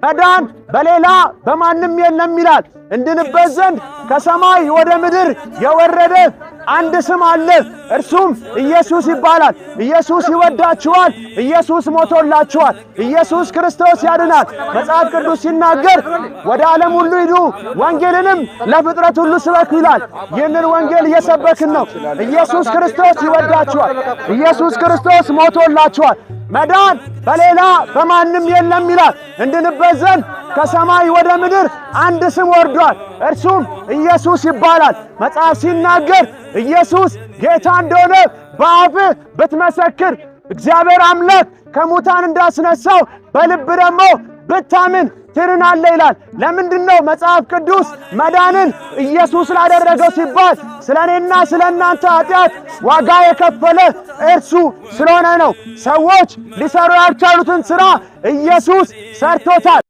መዳን በሌላ በማንም የለም ይላል። እንድንበት ዘንድ ከሰማይ ወደ ምድር የወረደ አንድ ስም አለ፣ እርሱም ኢየሱስ ይባላል። ኢየሱስ ይወዳችኋል። ኢየሱስ ሞቶላችኋል። ኢየሱስ ክርስቶስ ያድናል። መጽሐፍ ቅዱስ ሲናገር ወደ ዓለም ሁሉ ሂዱ ወንጌልንም ለፍጥረት ሁሉ ስበኩ ይላል። ይህንን ወንጌል እየሰበክን ነው። ኢየሱስ ክርስቶስ ይወዳችኋል። ኢየሱስ ክርስቶስ ሞቶላችኋል። መዳን በሌላ በማንም የለም ይላል። እንድንበት ዘንድ ከሰማይ ወደ ምድር አንድ ስም ወርዷል፣ እርሱም ኢየሱስ ይባላል። መጽሐፍ ሲናገር ኢየሱስ ጌታ እንደሆነ በአፍህ ብትመሰክር እግዚአብሔር አምላክ ከሙታን እንዳስነሳው በልብ ደግሞ ብታምን ትድናለህ ይላል። ለምንድነው መጽሐፍ ቅዱስ መዳንን ኢየሱስ ላደረገው ሲባል ስለኔና ስለናንተ ኃጢአት ዋጋ የከፈለ እርሱ ስለሆነ ነው። ሰዎች ሊሰሩ ያልቻሉትን ሥራ ኢየሱስ ሰርቶታል።